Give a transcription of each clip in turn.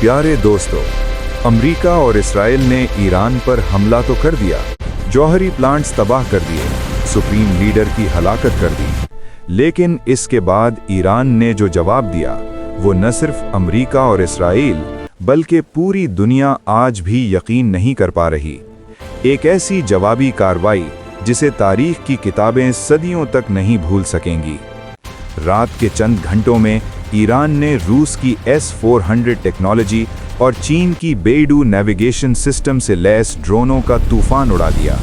प्यारे दोस्तों, अमेरिका और इस्राएल ने ईरान पर हमला तो कर दिया, जौहरी प्लांट्स तबाह कर दिए, सुप्रीम लीडर की हलाकत कर दी, लेकिन इसके बाद ईरान ने जो जवाब दिया वो न सिर्फ अमेरिका और इस्राएल बल्कि पूरी दुनिया आज भी यकीन नहीं कर पा रही। एक ऐसी जवाबी कार्रवाई जिसे तारीख की किताबें सदियों तक नहीं भूल सकेंगी। रात के चंद घंटों में ईरान ने रूस की S-400 टेक्नोलॉजी और चीन की बेइडू नेविगेशन सिस्टम से लैस ड्रोनों का तूफान उड़ा दिया।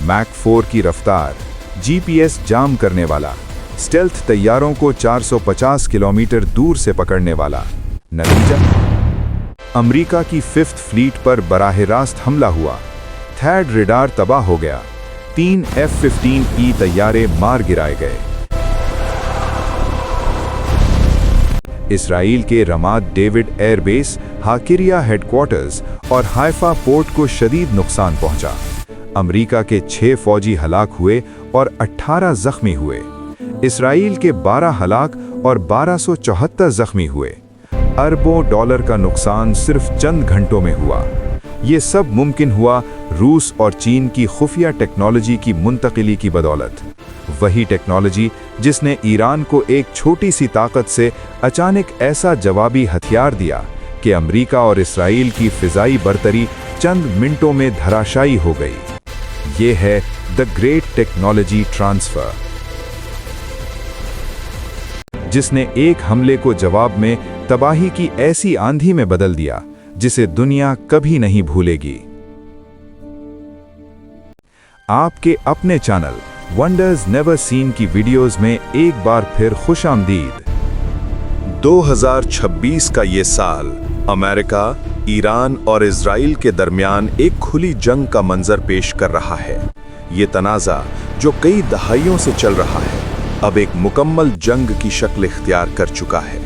मैक 4 की रफ्तार, GPS जाम करने वाला, स्टेल्थ तैयारों को 450 किलोमीटर दूर से पकड़ने वाला। नतीजा, अमेरिका की 5th फ्लीट पर बराह रास्त हमला हुआ, थैड रेडार तबाह हो गया, 3 F-15E तैयारे मार गिराए गए। इसराइल के रमाद डेविड एयरबेस, हाकिरिया हेडक्वार्टर्स और हाइफा पोर्ट को शदीद नुकसान पहुंचा। अमेरिका के 6 फौजी हलाक हुए और 18 जख्मी हुए। इसराइल के 12 हलाक और 1274 जख्मी हुए। अरबों डॉलर का नुकसान सिर्फ चंद घंटों में हुआ। ये सब मुमकिन हुआ रूस और चीन की खुफिया टेक्नोलॉजी की मुंतकिली की बदौलत। वही टेक्नोलॉजी जिसने ईरान को एक छोटी सी ताकत से अचानक ऐसा जवाबी हथियार दिया कि अमेरिका और इसराइल की फिजाई बरतरी चंद मिनटों में धराशायी हो गई। ये है द ग्रेट टेक्नोलॉजी ट्रांसफर, जिसने एक हमले को जवाब में तबाही की ऐसी आंधी में बदल दिया जिसे दुनिया कभी नहीं भूलेगी। आपके अपने चैनल वंडर्स नेवर सीन की वीडियोस में एक बार फिर खुशामदीद। 2026 का ये साल अमेरिका, ईरान और इजराइल के दरमियान एक खुली जंग का मंजर पेश कर रहा है। ये तनाज़ा जो कई दहाइयों से चल रहा है, अब एक मुकम्मल जंग की शक्ल इख्तियार कर चुका है।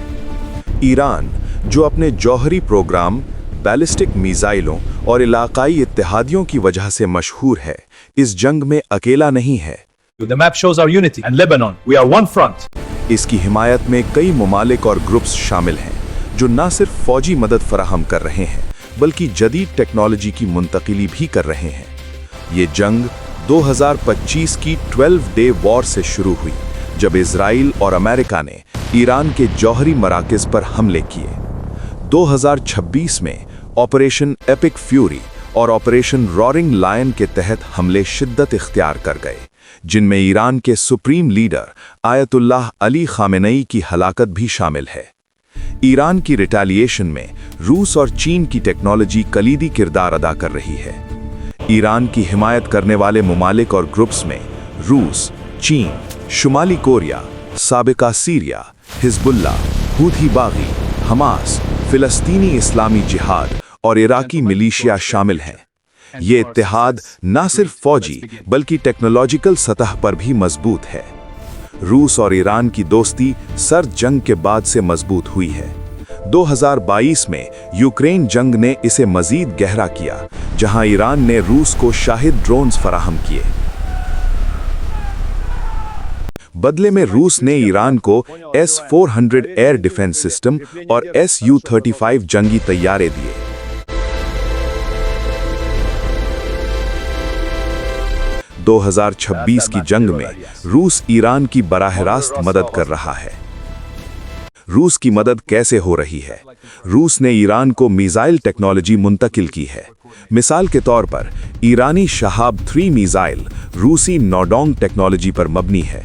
ईरान, जो अपने जौहरी प्रोग्राम, बैलिस्टिक मिसाइलों और इलाकाई इत्तेहादियों की वजह से मशहूर है, इस जंग में अकेला नहीं है। The map shows our unity and Lebanon. We are one front. इसकी हिमायत में कई ममालिक और ग्रुप्स शामिल हैं जो न सिर्फ फौजी मदद फराहम कर रहे हैं बल्कि जदीद टेक्नोलॉजी की मुंतकिली भी कर रहे हैं। ये जंग 2025 की 12 डे वॉर से शुरू हुई, जब इजराइल और अमेरिका ने ईरान के जौहरी मराकज़ पर हमले किए। 2026 में ऑपरेशन एपिक फ्यूरी और ऑपरेशन रॉरिंग लायन के तहत हमले शिद्दत इख्तियार कर गए, जिनमें ईरान के supreme leader Ayatollah Ali Khamenei की हलाकत भी शामिल है। ईरान की रिटेलिएशन में रूस और चीन की टेक्नोलॉजी कलीदी किरदार अदा कर रही है। ईरान की हिमायत करने वाले ममालिक और ग्रुप्स में रूस, चीन, शुमाली कोरिया, साबिका सीरिया, हिजबुल्ला, हूथी बागी, हमास, फिलिस्तीनी इस्लामी जिहाद और इराकी मिलिशिया शामिल हैं। ये इत्तेहाद न सिर्फ फौजी बल्कि टेक्नोलॉजिकल सतह पर भी मजबूत है। रूस और ईरान की दोस्ती सर्द जंग के बाद से मजबूत हुई है। 2022 में यूक्रेन जंग ने इसे मजीद गहरा किया, जहां ईरान ने रूस को शाहिद ड्रोन्स फराहम किए। बदले में रूस ने ईरान को S-400 एयर डिफेंस सिस्टम और Su-35 जंगी तैयारे दिए। – 2026 की जंग में रूस ईरान की बराह रास्त मदद कर रहा है। रूस की मदद कैसे हो रही है? रूस ने ईरान को मिसाइल टेक्नोलॉजी मुंतकिल की है। मिसाल के तौर पर ईरानी शहाब 3 मिसाइल रूसी नौडोंग टेक्नोलॉजी पर मबनी है।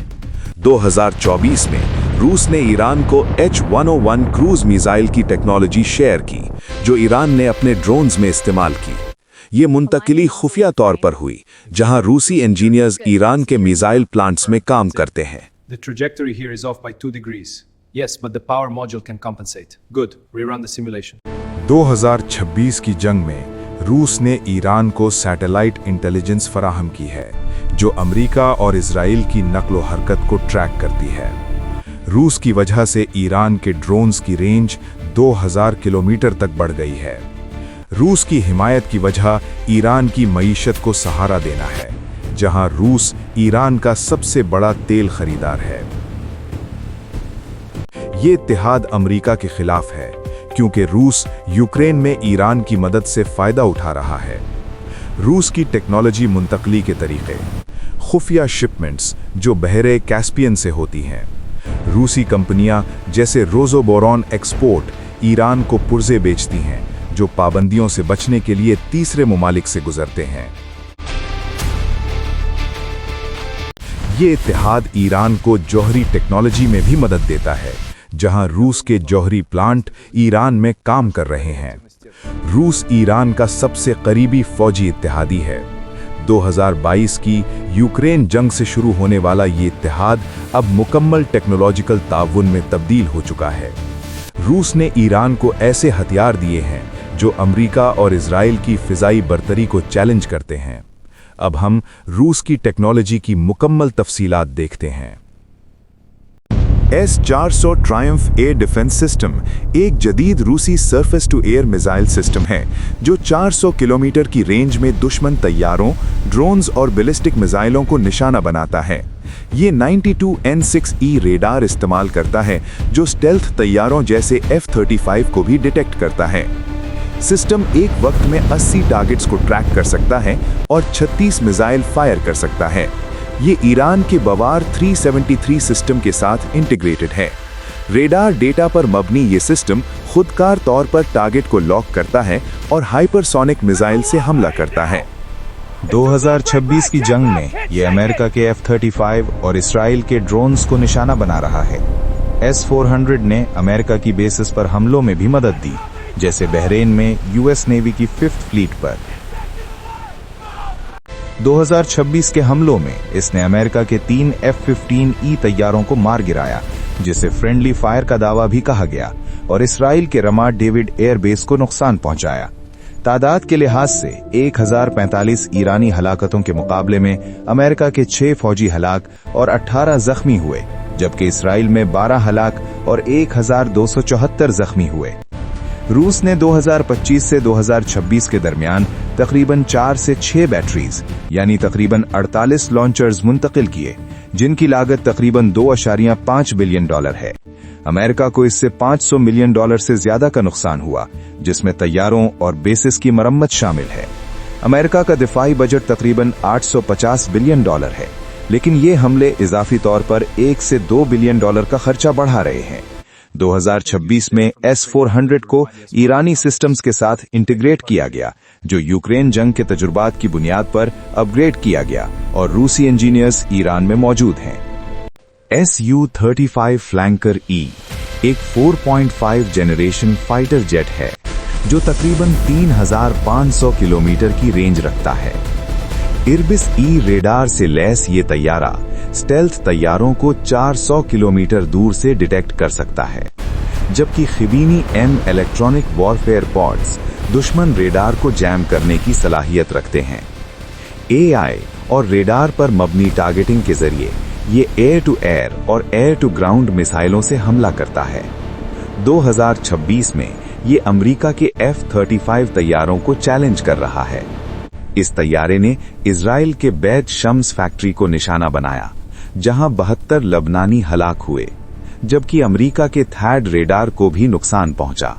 2024 में रूस ने ईरान को H-101 क्रूज मिसाइल की टेक्नोलॉजी शेयर की, जो ईरान ने अपने ड्रोन्स में इस्तेमाल की। ये मुंतकिली खुफिया तौर पर हुई, जहां रूसी इंजीनियर्स ईरान के मिसाइल प्लांट्स में काम करते हैं। The trajectory here is off by 2 degrees. Yes, but the power module can compensate. Good. Rerun the simulation. 2026 की जंग में रूस ने ईरान को सैटेलाइट इंटेलिजेंस फराहम की है, जो अमेरिका और इजराइल की नक्लो हरकत को ट्रैक करती है। रूस की वजह से ईरान के ड्रोन्स की रेंज 2000 किलोमीटर तक बढ़ गई है। रूस की हिमायत की वजह ईरान की मईशत को सहारा देना है, जहां रूस ईरान का सबसे बड़ा तेल खरीदार है। ये इत्तेहाद अमेरिका के खिलाफ है, क्योंकि रूस यूक्रेन में ईरान की मदद से फ़ायदा उठा रहा है। रूस की टेक्नोलॉजी मुंतकली के तरीक़े, खुफिया शिपमेंट्स जो बहरे कैस्पियन से होती हैं। रूसी कंपनियां जैसे रोज़ोबोरॉन एक्सपोर्ट ईरान को पुर्जे बेचती हैं, जो पाबंदियों से बचने के लिए तीसरे ममालिक से गुजरते हैं। ये इत्तेहाद ईरान को जौहरी टेक्नोलॉजी में भी मदद देता है, जहां रूस के जौहरी प्लांट ईरान में काम कर रहे हैं। रूस ईरान का सबसे करीबी फौजी इत्तेहादी है। 2022 की यूक्रेन जंग से शुरू होने वाला ये इत्तेहाद अब मुकम्मल टेक्नोलॉजिकल ताउन में तब्दील हो चुका है। रूस ने ईरान को ऐसे हथियार दिए हैं जो अमेरिका और इजराइल की फिजाई बर्तरी को चैलेंज करते हैं। अब हम रूस की टेक्नोलॉजी की मुकम्मल तफसीलात देखते हैं। S-400 Triumph air defence system एक जदीद रूसी surface to air missile system है जो 400 किलोमीटर की रेंज में दुश्मन तैयारों, ड्रोन्स और बैलिस्टिक मिसाइलों को निशाना बनाता है। ये 92N6E रेडार इस्तेमाल करता है जो स्टेल्थ तैयारों जैसे F-35 को भी डिटेक्ट करता है। सिस्टम एक वक्त में 80 टारगेट्स को ट्रैक कर सकता है और 36 मिसाइल फायर कर सकता है। ये ईरान के बवार 373 सिस्टम के साथ इंटीग्रेटेड है। रेडार डेटा पर मबनी ये सिस्टम खुदकार तौर पर टारगेट को लॉक करता है और हाइपरसोनिक मिसाइल से हमला करता है। 2026 की जंग में ये अमेरिका के F-35 और इसराइल के ड्रोन्स को निशाना बना रहा है। S-400 ने अमेरिका की बेसिस पर हमलों में भी मदद दी, जैसे बहरेन में यूएस नेवी की 5th फ्लीट पर। 2026 के हमलों में इसने अमेरिका के 3 F-15E तैयारों को मार गिराया, जिसे फ्रेंडली फायर का दावा भी कहा गया, और इसराइल के रमात डेविड एयरबेस को नुकसान पहुंचाया। तादाद के लिहाज से 1045 ईरानी हलाकतों के मुकाबले में अमेरिका के 6 फौजी हलाक और 18 जख्मी हुए, जबकि इसराइल में 12 हलाक और 1274 जख्मी हुए। रूस ने 2025 से 2026 के दरमियान तकरीबन 4 से 6 बैटरीज यानी तकरीबन 48 लॉन्चर्स मुंतकिल किए, जिनकी लागत तकरीबन $2.5 बिलियन है। अमेरिका को इससे $500 मिलियन से ज्यादा का नुकसान हुआ, जिसमें तैयारों और बेसिस की मरम्मत शामिल है। अमेरिका का दिफाई बजट तकरीबन $850 बिलियन है, लेकिन ये हमले इजाफी तौर पर $1 से $2 बिलियन का खर्चा बढ़ा रहे हैं। 2026 में S-400 को ईरानी सिस्टम्स के साथ इंटीग्रेट किया गया, जो यूक्रेन जंग के तजुर्बात की बुनियाद पर अपग्रेड किया गया, और रूसी इंजीनियर्स ईरान में मौजूद हैं। Su-35 फ्लैंकर E एक 4.5 जनरेशन फाइटर जेट है जो तकरीबन 3500 किलोमीटर की रेंज रखता है। इरबिस E रेडार से लैस ये तैयारा स्टेल्थ तैयारों को 400 किलोमीटर दूर से डिटेक्ट कर सकता है, जबकि खिबीनी M इलेक्ट्रॉनिक वॉरफेयर पॉड्स दुश्मन रेडार को जैम करने की सलाहियत रखते हैं। AI और रेडार पर मबनी टारगेटिंग के जरिए ये एयर टू एयर और एयर टू ग्राउंड मिसाइलों से हमला करता है। 2026 में ये अमेरिका के F-35 तैयारों को चैलेंज कर रहा है। इस तैयारे ने इजराइल के बैत शम्स फैक्ट्री को निशाना बनाया, जहां 72 लबनानी हलाक हुए, जबकि अमेरिका के थैड रेडार को भी नुकसान पहुंचा।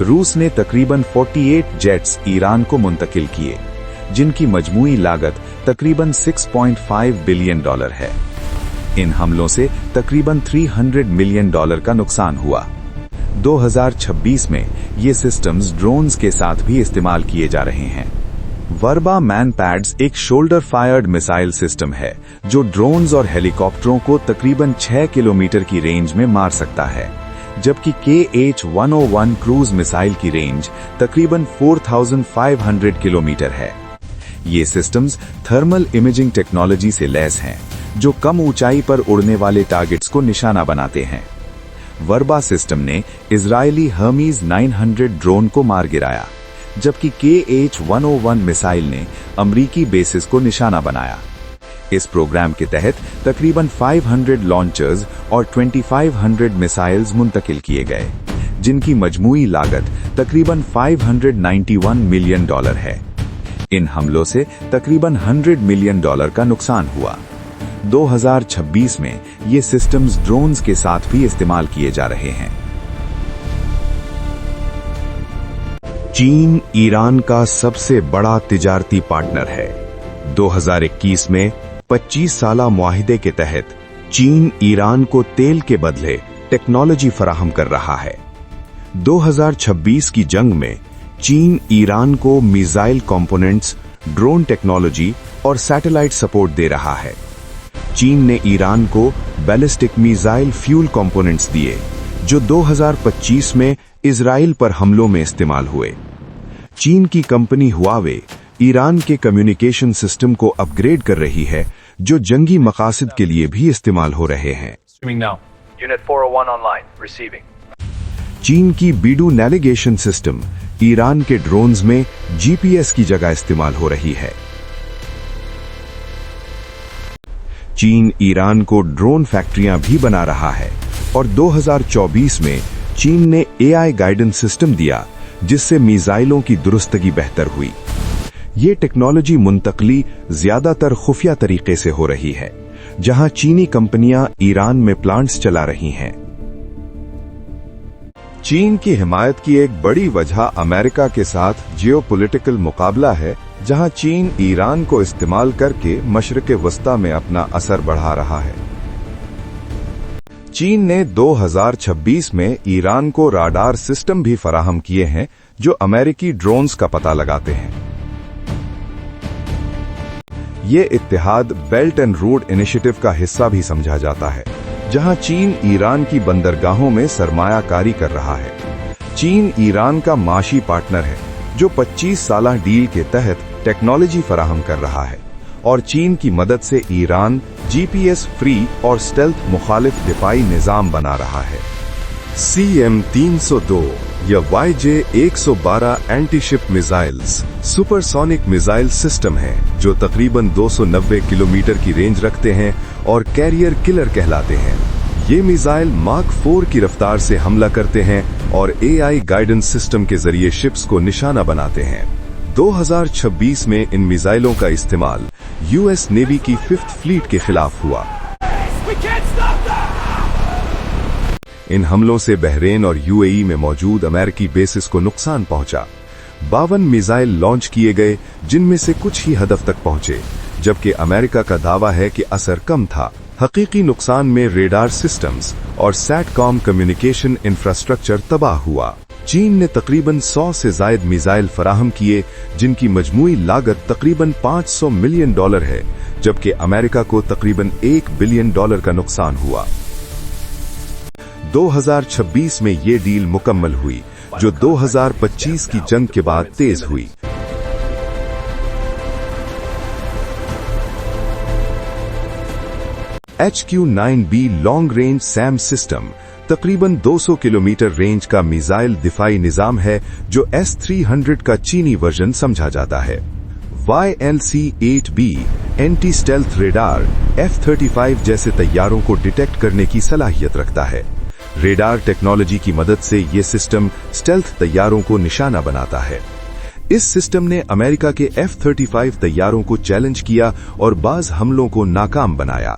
रूस ने तकरीबन 48 जेट्स ईरान को मुंतकिल किए, जिनकी मजमूई लागत तकरीबन $6.5 बिलियन है। इन हमलों से तकरीबन $300 मिलियन का नुकसान हुआ। 2026 में ये सिस्टम्स ड्रोन्स के साथ भी इस्तेमाल किए जा रहे हैं। वर्बा मैन पैड्स एक शोल्डर फायर्ड मिसाइल सिस्टम है जो ड्रोन्स और हेलीकॉप्टरों को तकरीबन 6 किलोमीटर की रेंज में मार सकता है, जबकि KH-101 क्रूज मिसाइल की रेंज तकरीबन 4500 किलोमीटर है। ये सिस्टम्स थर्मल इमेजिंग टेक्नोलॉजी से लैस हैं, जो कम ऊंचाई पर उड़ने वाले टारगेट्स को निशाना बनाते हैं। वर्बा सिस्टम ने इजरायली हर्मीज 900 ड्रोन को मार गिराया, जबकि KH-101 मिसाइल ने अमरीकी बेसिस को निशाना बनाया। इस प्रोग्राम के तहत तकरीबन 500 लॉन्चर्स और 2500 मिसाइल्स मुंतकिल किए गए, जिनकी मजमूई लागत तकरीबन $591 मिलियन है। इन हमलों से तकरीबन $100 मिलियन का नुकसान हुआ। 2026 में ये सिस्टम्स ड्रोन्स के साथ भी इस्तेमाल किए जा रहे हैं। चीन ईरान का सबसे बड़ा तिजारती पार्टनर है। 2021 में 25 साला मुआहिदे के तहत चीन ईरान को तेल के बदले टेक्नोलॉजी फराहम कर रहा है। 2026 की जंग में चीन ईरान को मिसाइल कंपोनेंट्स, ड्रोन टेक्नोलॉजी और सैटेलाइट सपोर्ट दे रहा है। चीन ने ईरान को बैलिस्टिक मिसाइल फ्यूल कंपोनेंट्स दिए, जो 2025 में इजराइल पर हमलों में इस्तेमाल हुए। चीन की कंपनी हुआवे ईरान के कम्युनिकेशन सिस्टम को अपग्रेड कर रही है, जो जंगी मकासद के लिए भी इस्तेमाल हो रहे हैं। Streaming now. Unit 401 online. Receiving. चीन की बीडू नेविगेशन सिस्टम ईरान के ड्रोन्स में जीपीएस की जगह इस्तेमाल हो रही है। चीन ईरान को ड्रोन फैक्ट्रियां भी बना रहा है और 2024 में चीन ने एआई गाइडेंस सिस्टम दिया, जिससे मिसाइलों की दुरुस्तगी बेहतर हुई। ये टेक्नोलॉजी मुंतकली ज्यादातर खुफिया तरीके से हो रही है, जहां चीनी कंपनियां ईरान में प्लांट्स चला रही हैं। चीन की हिमायत की एक बड़ी वजह अमेरिका के साथ जियोपॉलिटिकल मुकाबला है, जहां चीन ईरान को इस्तेमाल करके मशरिक़ वस्ता में अपना असर बढ़ा रहा है। चीन ने 2026 में ईरान को राडार सिस्टम भी फराहम किए हैं, जो अमेरिकी ड्रोन्स का पता लगाते हैं। ये इत्तेहाद बेल्ट एंड रोड इनिशिएटिव का हिस्सा भी समझा जाता है, जहां चीन ईरान की बंदरगाहों में सरमायाकारी कर रहा है। चीन ईरान का माशी पार्टनर है, जो 25 साला डील के तहत टेक्नोलॉजी फराहम कर रहा है, और चीन की मदद से ईरान जीपीएस फ्री और स्टेल्थ मुखालिफ दिफाई निजाम बना रहा है। CM-302 या YJ-112 anti-ship missiles supersonic missile system है, जो तकरीबन 290 किलोमीटर की रेंज रखते हैं और कैरियर किलर कहलाते हैं। ये मिसाइल मार्क 4 की रफ्तार से हमला करते हैं और एआई गाइडेंस सिस्टम के जरिए शिप्स को निशाना बनाते हैं। 2026 में इन मिसाइलों का इस्तेमाल यूएस नेवी की 5th फ्लीट के खिलाफ हुआ। इन हमलों से बहरेन और यूएई में मौजूद अमेरिकी बेसिस को नुकसान पहुंचा। 52 मिसाइल लॉन्च किए गए, जिनमें से कुछ ही हदफ तक पहुंचे, जबकि अमेरिका का दावा है कि असर कम था। हकीकी नुकसान में रेडार सिस्टम्स और सैटकॉम कम्युनिकेशन इंफ्रास्ट्रक्चर तबाह हुआ। चीन ने तकरीबन 100 से जायद मिसाइल फराहम किए, जिनकी मजमूई लागत तकरीबन $500 मिलियन है, जबकि अमेरिका को तकरीबन $1 बिलियन का नुकसान हुआ। 2026 में ये डील मुकम्मल हुई, जो 2025 की जंग के बाद तेज हुई। HQ-9B long range Sam system तकरीबन 200 किलोमीटर रेंज का मिसाइल दिफाई निजाम है, जो S-300 का चीनी वर्जन समझा जाता है। YLC-8B anti stealth radar F-35 जैसे तैयारों को डिटेक्ट करने की सलाहियत रखता है। रेडार टेक्नोलॉजी की मदद से ये सिस्टम स्टेल्थ तैयारों को निशाना बनाता है। इस सिस्टम ने अमेरिका के F-35 तैयारों को चैलेंज किया और बाज हमलों को नाकाम बनाया।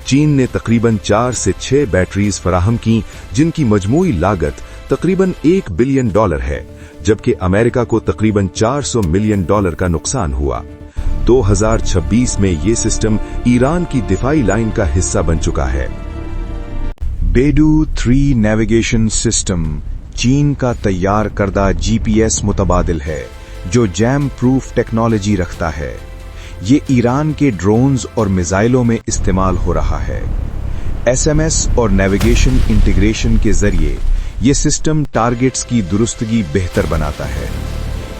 चीन ने तकरीबन 4 से 6 बैटरीज फराहम की, जिनकी मजमूई लागत तकरीबन $1 बिलियन है, जबकि अमेरिका को तकरीबन $400 मिलियन का नुकसान हुआ। 2026 में ये सिस्टम ईरान की दिफाई लाइन का हिस्सा बन चुका है। बेडू 3 नेविगेशन सिस्टम चीन का तैयार करदा जीपीएस मुतबादिल है, जो जैम प्रूफ टेक्नोलॉजी रखता है। ये ईरान के ड्रोन्स और मिसाइलों में इस्तेमाल हो रहा है। एसएमएस और नेविगेशन इंटीग्रेशन के जरिए ये सिस्टम टारगेट्स की दुरुस्तगी बेहतर बनाता है।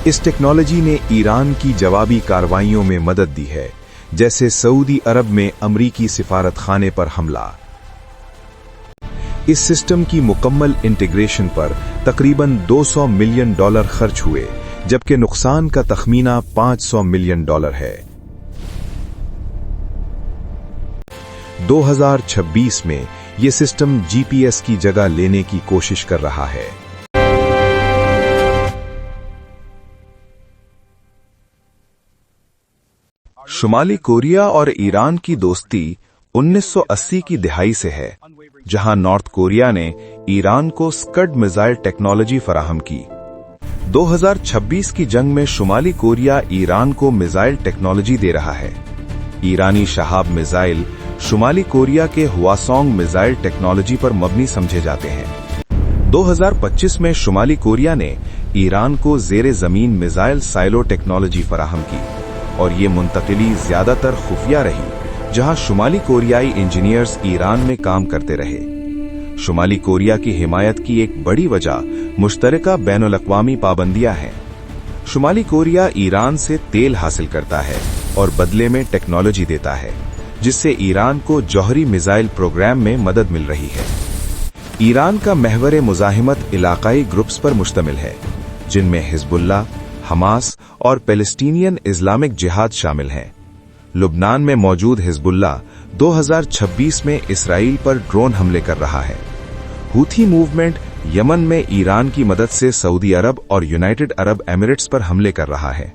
इस टेक्नोलॉजी ने ईरान की जवाबी कार्रवाइयों में मदद दी है, जैसे सऊदी अरब में अमरीकी सिफारत खाने पर हमला। इस सिस्टम की मुकम्मल इंटीग्रेशन पर तकरीबन $200 मिलियन खर्च हुए, जबकि नुकसान का तखमीना $500 मिलियन है। 2026 में ये सिस्टम जीपीएस की जगह लेने की कोशिश कर रहा है। शुमाली कोरिया और ईरान की दोस्ती 1980 की दिहाई से है, जहां नॉर्थ कोरिया ने ईरान को स्कड मिसाइल टेक्नोलॉजी फराहम की। 2026 की जंग में शुमाली कोरिया ईरान को मिसाइल टेक्नोलॉजी दे रहा है। ईरानी शहाब मिसाइल शुमाली कोरिया के हुआसोंग मिसाइल टेक्नोलॉजी पर मबनी समझे जाते हैं। 2025 में शुमाली कोरिया ने ईरान को जेरे जमीन मिसाइल साइलो टेक्नोलॉजी फराहम की और ये मुंतकिली ज्यादातर खुफिया रही, जहां शुमाली कोरियाई इंजीनियर्स ईरान में काम करते रहे। शुमाली कोरिया की हिमायत की एक बड़ी वजह मुश्तरका बैनुल-अक़वामी पाबंदियां हैं। शुमाली कोरिया ईरान से तेल हासिल करता है और बदले में टेक्नोलॉजी देता है, जिससे ईरान को जौहरी मिसाइल प्रोग्राम में मदद मिल रही है। ईरान का महवर मुज़ाहिमत इलाकाई ग्रुप्स पर मुश्तमिल है, जिनमें हिजबुल्लाह, हमास और पैलेस्टीनियन इस्लामिक जिहाद शामिल हैं। लुबनान में मौजूद हिजबुल्लाह 2026 में इसराइल पर ड्रोन हमले कर रहा है। हूथी मूवमेंट यमन में ईरान की मदद से सऊदी अरब और यूनाइटेड अरब एमिरेट्स पर हमले कर रहा है।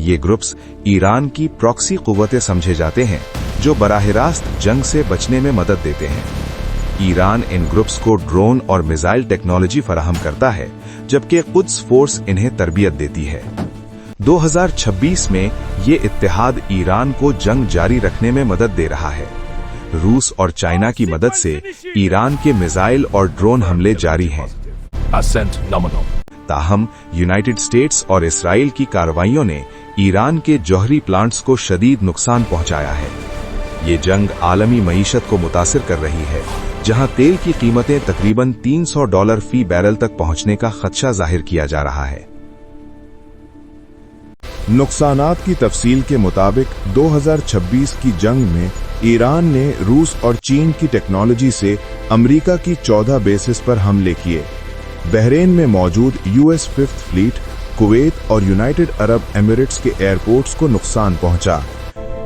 ये ग्रुप्स ईरान की प्रॉक्सी कुव्वतें समझे जाते हैं, जो बराह रास्त जंग से बचने में मदद देते हैं। ईरान इन ग्रुप्स को ड्रोन और मिसाइल टेक्नोलॉजी फराहम करता है, जबकि कुद्स फोर्स इन्हें तरबियत देती है। 2026 में ये इत्तेहाद ईरान को जंग जारी रखने में मदद दे रहा है। रूस और चाइना की मदद से ईरान के मिसाइल और ड्रोन हमले जारी हैं। ताहम यूनाइटेड स्टेट्स और इसराइल की कार्रवाइयों ने ईरान के जौहरी प्लांट्स को शदीद नुकसान पहुंचाया है। ये जंग आलमी मईशत को मुतासिर कर रही है, जहां तेल की कीमतें तकरीबन $300 फी बैरल तक पहुंचने का खदशा जाहिर किया जा रहा है। नुकसानात की तफसील के मुताबिक 2026 की जंग में ईरान ने रूस और चीन की टेक्नोलॉजी से अमेरिका की 14 बेसिस पर हमले किए। बहरेन में मौजूद US 5th फ्लीट, कुवैत और यूनाइटेड अरब एमिरेट्स के एयरपोर्ट्स को नुकसान पहुंचा।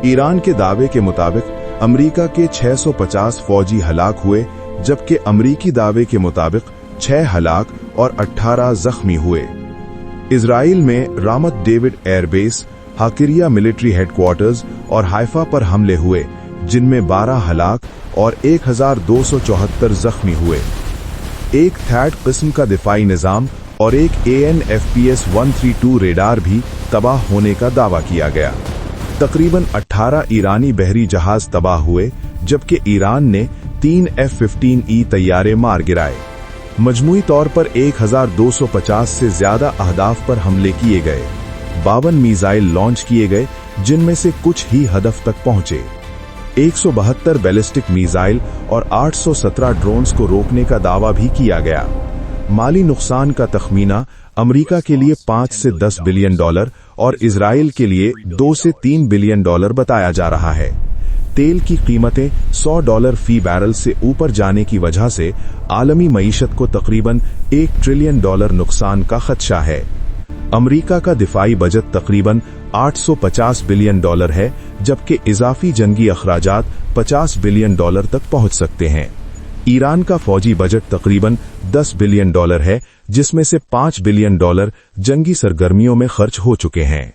ईरान के दावे के मुताबिक अमेरिका के 650 फौजी हलाक हुए, जबकि अमेरिकी दावे के मुताबिक 6 हलाक और 18 जख्मी हुए। इजराइल में Ramat David airbase, Hakirya military headquarters और हाइफा पर हमले हुए, जिनमें 12 हलाक और 1274 जख्मी हुए। एक थैड किस्म का दिफाई निजाम और एक AN/FPS 132 रेडार भी तबाह होने का दावा किया गया। तकरीबन 18 ईरानी बहरी जहाज तबाह हुए, जबकि ईरान ने 3 F-15E तैयारे मार गिराए। मजमूई तौर पर 1250 से ज्यादा अहदाफ पर हमले किए गए। 52 मिसाइल लॉन्च किए गए, जिनमें से कुछ ही हदफ तक पहुंचे। 172 बैलिस्टिक मिसाइल और 817 ड्रोन्स को रोकने का दावा भी किया गया। माली नुकसान का तखमीना अमेरिका के लिए $5 से $10 बिलियन और इजराइल के लिए $2 से $3 बिलियन बताया जा रहा है। तेल की कीमतें $100 फी बैरल से ऊपर जाने की वजह से आलमी मईशत को तकरीबन $1 ट्रिलियन नुकसान का खदशा है। अमेरिका का दिफाई बजट तकरीबन $850 बिलियन है, जबकि इजाफी जंगी अखराजात $50 बिलियन तक पहुंच सकते हैं। ईरान का फौजी बजट तकरीबन $10 बिलियन है, जिसमें से $5 बिलियन जंगी सरगर्मियों में खर्च हो चुके हैं।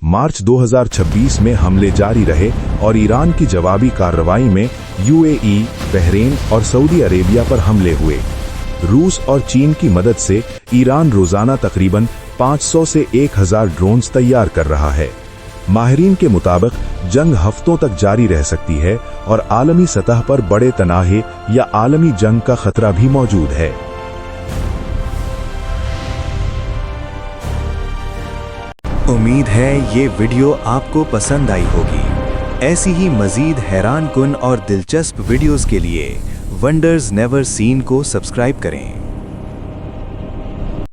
मार्च 2026 में हमले जारी रहे और ईरान की जवाबी कार्रवाई में UAE, बहरेन और सऊदी अरेबिया पर हमले हुए। रूस और चीन की मदद से ईरान रोजाना तकरीबन 500 से 1000 ड्रोन्स तैयार कर रहा है। माहिरीन के मुताबिक जंग हफ्तों तक जारी रह सकती है और आलमी सतह पर बड़े तनाहे या आलमी जंग का खतरा भी मौजूद है। उम्मीद है ये वीडियो आपको पसंद आई होगी। ऐसी ही मजीद हैरान कुन और दिलचस्प वीडियोस के लिए वंडर्स नेवर सीन को सब्सक्राइब करें।